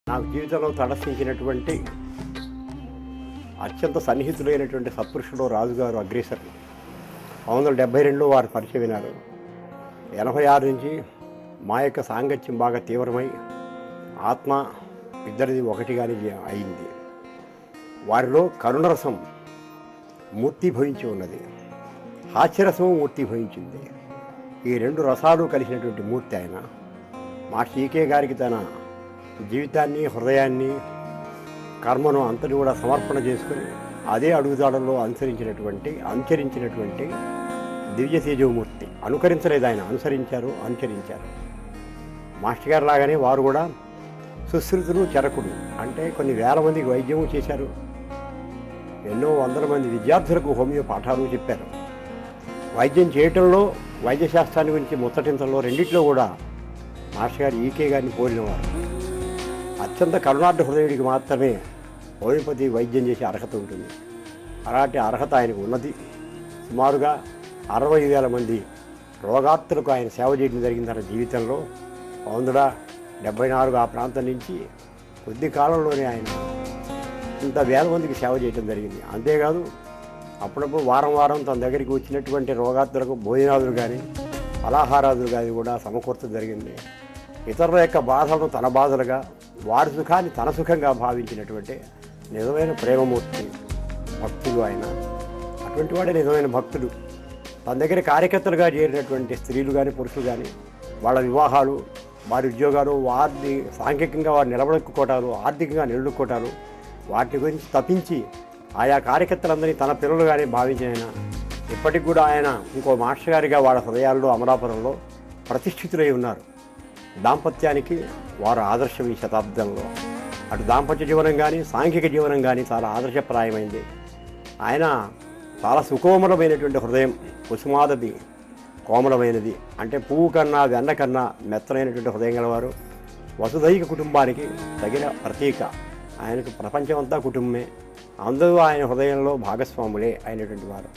నాకు జీవితంలో తటస్థించినటువంటి అత్యంత సన్నిహితులైనటువంటి సత్పురుషుడు రాజుగారు అగ్రేసర్ 1972లో వారు పరిచయమైనారు. 86 నుంచి మా యొక్క సాంగత్యం బాగా తీవ్రమై ఆత్మ ఇద్దరిది ఒకటిగానే అయింది. వారిలో కరుణరసం మూర్తిభవించి ఉన్నది, హాస్యరసము మూర్తిభవించింది. ఈ రెండు రసాలు కలిసినటువంటి మూర్తి ఆయన. మా శ్రీకే గారికి తన జీవితాన్ని, హృదయాన్ని, కర్మను అంతటి కూడా సమర్పణ చేసుకుని అదే అడుగుదాడల్లో అనుసరించినటువంటి దివ్య తేజోమూర్తి. అనుకరించలేదు ఆయన, అనుసరించారు. మాస్టర్ గారు లాగానే వారు కూడా సుశ్రుతులు, చరకుడు. అంటే కొన్ని వేల మందికి వైద్యము చేశారు, ఎన్నో వందల మంది విద్యార్థులకు హోమియో పాఠాలు చెప్పారు. వైద్యం చేయటంలో, వైద్యశాస్త్రాన్ని గురించి ముచ్చటించడంలో రెండిట్లో కూడా మాస్టర్ గారు ఈకే గారిని పోలినవారు. అత్యంత కరుణార్థ హృదయుడికి మాత్రమే హోమియోపతి వైద్యం చేసే అర్హత ఉంటుంది. అలాంటి అర్హత ఆయనకు ఉన్నది. సుమారుగా 60,000 మంది రోగార్తులకు ఆయన సేవ చేయడం జరిగింది తన జీవితంలో. 1974 ఆ ప్రాంతం నుంచి కొద్ది కాలంలోనే ఆయన ఇంత వేల మందికి సేవ చేయడం జరిగింది. అంతేకాదు అప్పుడప్పుడు వారం తన దగ్గరికి వచ్చినటువంటి రోగార్తులకు భోజనాదులు కానీ, ఫలాహారాదులు కానీ కూడా సమకూర్చడం జరిగింది. ఇతరుల యొక్క బాధలను తన బాధలుగా, వారి సుఖాన్ని తన సుఖంగా భావించినటువంటి నిజమైన ప్రేమమూర్తి, భక్తులు ఆయన. అటువంటి వాడే నిజమైన భక్తుడు. తన దగ్గర కార్యకర్తలుగా చేరినటువంటి స్త్రీలు కానీ, పురుషులు కానీ, వాళ్ళ వివాహాలు, వారి ఉద్యోగాలు, వారిని సాంఘికంగా వారు నిలబడుకోవటాలు, ఆర్థికంగా నిలబడుకోవటాలు, వాటి గురించి తప్పించి ఆయా కార్యకర్తలందరినీ తన పిల్లలుగానే భావించిన ఆయన ఇప్పటికి కూడా ఆయన ఇంకో మాస్టర్ గారిగా వాళ్ళ హృదయాల్లో అమలాపురంలో ప్రతిష్ఠితులై ఉన్నారు. దాంపత్యానికి వారు ఆదర్శం ఈ శతాబ్దంలో. అటు దాంపత్య జీవనం కానీ, సాంఘిక జీవనం కానీ చాలా ఆదర్శప్రాయమైంది. ఆయన చాలా సుకోమలమైనటువంటి హృదయం, కుసుమాదది కోమలమైనది. అంటే పువ్వు కన్నా, వెన్న కన్నా మెత్తనైనటువంటి హృదయం గలవారు. వసుదైక కుటుంబానికి తగిన ప్రతీక. ఆయనకు ప్రపంచమంతా కుటుంబమే, అందరూ ఆయన హృదయంలో భాగస్వాములే అయినటువంటి వారు.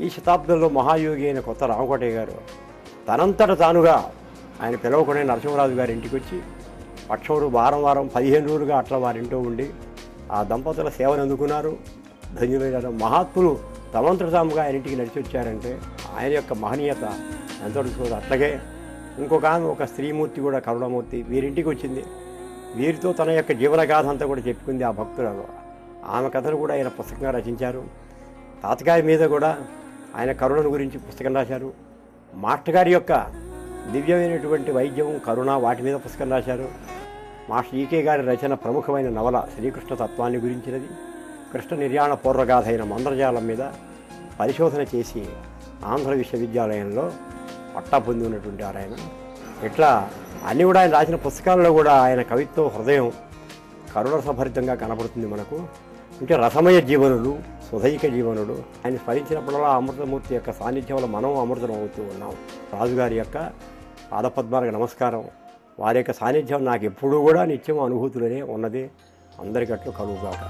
ఈ శతాబ్దంలో మహాయోగి అయిన కొత్త రామకోటయ్య గారు తనంతట తానుగా ఆయన పిలవకునే నరసింహరాజు గారి ఇంటికి వచ్చి పక్షంలో వారం 15 రోజులుగా అట్లా వారింటో ఉండి ఆ దంపతుల సేవను అందుకున్నారు, ధన్యులైన మహాత్ములు తమంతట తాముగా ఆయన ఇంటికి నడిచి వచ్చారంటే ఆయన యొక్క మహనీయత ఎంతో. అట్లాగే ఇంకొక ఆమె, ఒక స్త్రీమూర్తి కూడా, కరుణమూర్తి, వీరింటికి వచ్చింది. వీరితో తన యొక్క జీవనగాథ అంతా కూడా చెప్పుకుంది ఆ భక్తులలో. ఆమె కథను కూడా ఆయన పుస్తకంగా రచించారు. తాతగాయ మీద కూడా ఆయన కరుణను గురించి పుస్తకం రాశారు. మాస్టర్ గారి యొక్క దివ్యమైనటువంటి వైద్యం, కరుణ, వాటి మీద పుస్తకం రాశారు. మాస్టర్ ఈకే గారి రచన ప్రముఖమైన నవల శ్రీకృష్ణ తత్వాన్ని గురించినది. కృష్ణ నిర్యాణ పూర్వగాథ అయిన మంత్రజాలం మీద పరిశోధన చేసి ఆంధ్ర విశ్వవిద్యాలయంలో పట్టా పొంది ఉన్నటువంటి ఆయన. ఇట్లా అన్నీ కూడా ఆయన రాసిన పుస్తకాలలో కూడా ఆయన కవిత్వ హృదయం కరుణరసభరితంగా కనపడుతుంది మనకు. అంటే రసమయ జీవనులు, సుధైక జీవనుడు. ఆయన స్మరించినప్పుడల్లా అమృతమూర్తి యొక్క సాన్నిధ్యంలో మనం అమృతం అవుతూ ఉన్నాం. రాజుగారి యొక్క పాదపద్మాలకు నమస్కారం. వారి యొక్క సాన్నిధ్యం నాకు ఎప్పుడూ కూడా నిత్యం అనుభూతులనే ఉన్నది. అందరికట్లు కలుగుగాక.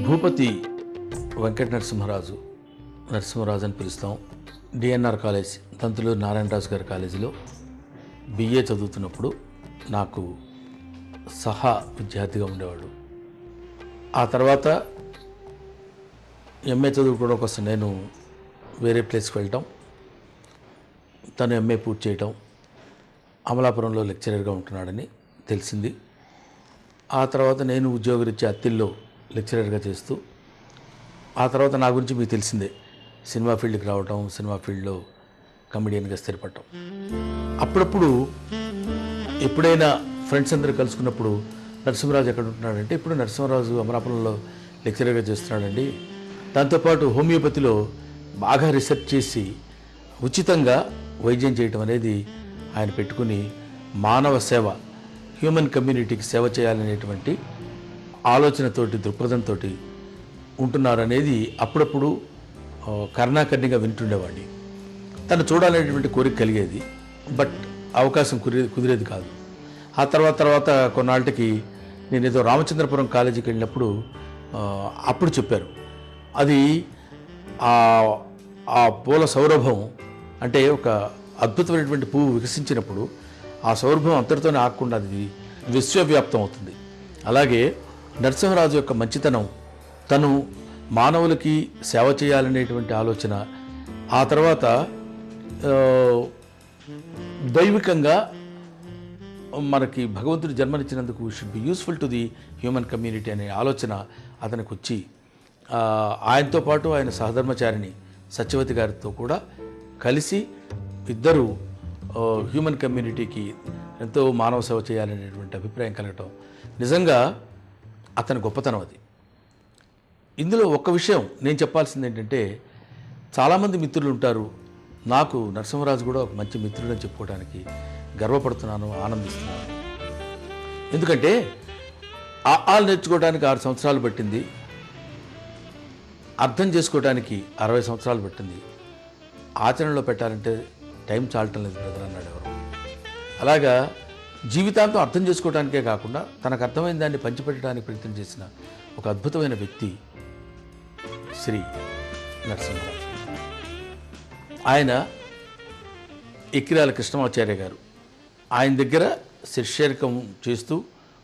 భూపతి వెంకట నరసింహరాజు నరసింహరాజు అని పిలుస్తాం. డిఎన్ఆర్ కాలేజ్, తంతులూరు నారాయణరాజు గారి కాలేజీలో బిఏ చదువుతున్నప్పుడు నాకు సహా విద్యార్థిగా ఉండేవాడు. ఆ తర్వాత ఎంఏ చదువుకోవడం కోసం నేను వేరే ప్లేస్కి వెళ్ళటం, తను ఎంఏ పూర్తి చేయటం, అమలాపురంలో లెక్చరర్గా ఉంటున్నాడని తెలిసింది. ఆ తర్వాత నేను ఉద్యోగరీత్యా అత్తిల్లో లెక్చరర్గా చేస్తూ, ఆ తర్వాత నా గురించి మీకు తెలిసిందే, సినిమా ఫీల్డ్కి రావటం, సినిమా ఫీల్డ్లో కమెడియన్గా స్థిరపడటం. అప్పుడప్పుడు ఎప్పుడైనా ఫ్రెండ్స్ అందరూ కలుసుకున్నప్పుడు నరసింహరాజు ఎక్కడ ఉంటున్నాడంటే, ఇప్పుడు నరసింహరాజు అమలాపురంలో లెక్చరర్గా చేస్తున్నాడండి, దాంతోపాటు హోమియోపతిలో బాగా రీసెర్చ్ చేసి ఉచితంగా వైద్యం చేయటం అనేది ఆయన పెట్టుకుని మానవ సేవ, హ్యూమన్ కమ్యూనిటీకి సేవ చేయాలనేటువంటి ఆలోచనతోటి, దృక్పథంతో ఉంటున్నారనేది అప్పుడప్పుడు కర్ణాకర్ణిగా వింటుండేవాడిని. తను చూడాలనేటువంటి కోరిక కలిగేది, బట్ అవకాశం కుదిరేది కాదు. ఆ తర్వాత కొన్నాళ్ళకి నేను ఏదో రామచంద్రపురం కాలేజీకి వెళ్ళినప్పుడు అప్పుడు చెప్పారు, అది ఆ పూల సౌరభం అంటే ఒక అద్భుతమైనటువంటి పువ్వు వికసించినప్పుడు ఆ సౌరభం అంతటితోనే ఆగకుండా అది విశ్వవ్యాప్తం అవుతుంది. అలాగే నరసింహరాజు యొక్క మంచితనం, తను మానవులకి సేవ చేయాలనేటువంటి ఆలోచన, ఆ తర్వాత దైవికంగా మనకి భగవంతుడు జన్మనిచ్చినందుకు should be useful to the human community అనే ఆలోచన అతనికి వచ్చి, ఆయనతో పాటు ఆయన సహధర్మచారిణి సత్యవతి గారితో కూడా కలిసి ఇద్దరు హ్యూమన్ కమ్యూనిటీకి ఎంతో మానవ సేవ చేయాలనేటువంటి అభిప్రాయం కలగటం నిజంగా అతని గొప్పతనం. అది ఇందులో ఒక్క విషయం నేను చెప్పాల్సింది ఏంటంటే, చాలామంది మిత్రులు ఉంటారు, నాకు నరసింహరాజు కూడా ఒక మంచి మిత్రుడని చెప్పుకోవడానికి గర్వపడుతున్నాను, ఆనందిస్తున్నాను. ఎందుకంటే ఆలు నేర్చుకోవడానికి 6 సంవత్సరాలు పట్టింది, అర్థం చేసుకోవడానికి 60 సంవత్సరాలు పట్టింది, ఆచరణలో పెట్టాలంటే టైం చాలటం లేదు బ్రదర్ అన్నాడు ఎవరు. అలాగా జీవితాంతం అర్థం చేసుకోవడానికే కాకుండా తనకు అర్థమైన దాన్ని పంచిపెట్టడానికి ప్రయత్నం చేసిన ఒక అద్భుతమైన వ్యక్తి శ్రీ నరసింహరాజు. ఆయన ఎక్కిరాల కృష్ణమాచార్య గారు, ఆయన దగ్గర శిష్యరికం చేస్తూ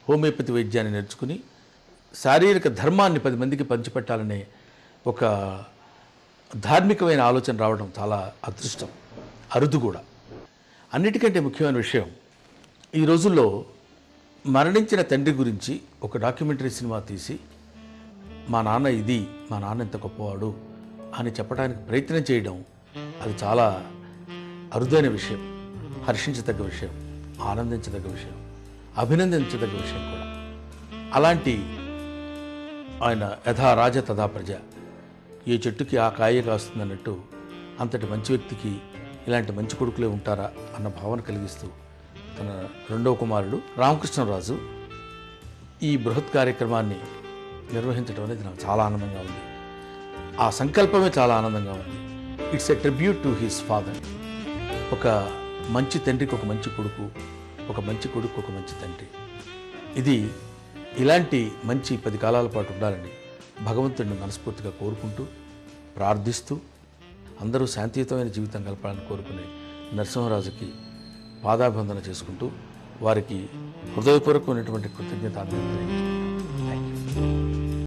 హోమియోపతి వైద్యాన్ని నేర్చుకుని శారీరక ధర్మాన్ని 10 మందికి పంచిపెట్టాలనే ఒక ధార్మికమైన ఆలోచన రావడం చాలా అదృష్టం, అరుదు కూడా. అన్నిటికంటే ముఖ్యమైన విషయం, ఈ రోజుల్లో మరణించిన తండ్రి గురించి ఒక డాక్యుమెంటరీ సినిమా తీసి మా నాన్న ఇది, మా నాన్న ఎంత గొప్పవాడు అని చెప్పడానికి ప్రయత్నం చేయడం, అది చాలా అరుదైన విషయం, హర్షించదగ్గ విషయం, ఆనందించదగ్గ విషయం, అభినందించదగ్గ విషయం కూడా. అలాంటి ఆయన యథా రాజ తథా ప్రజ, ఏ చెట్టుకి ఆ కాయ కాస్తుందన్నట్టు అంతటి మంచి వ్యక్తికి ఇలాంటి మంచి కొడుకులే ఉంటారా అన్న భావన కలిగిస్తూ తన రెండవ కుమారుడు రామకృష్ణరాజు ఈ బృహత్ కార్యక్రమాన్ని నిర్వహించడం అనేది నాకు చాలా ఆనందంగా ఉంది. ఆ సంకల్పమే చాలా ఆనందంగా ఉంది. It's a tribute to his father. ఒక మంచి తండ్రికి ఒక మంచి కొడుకు, ఒక మంచి కొడుకు ఒక మంచి తండ్రి. ఇది ఇలాంటి మంచి 10 కాలాల పాటు ఉండాలని భగవంతుడిని మనస్ఫూర్తిగా కోరుకుంటూ, ప్రార్థిస్తూ, అందరూ శాంతియుతమైన జీవితం గడపాలని కోరుకునే నరసింహరాజుకి పాదాభివందన చేసుకుంటూ వారికి హృదయపూర్వకమైనటువంటి కృతజ్ఞతలు తెలియజేస్తున్నాను. Thank you.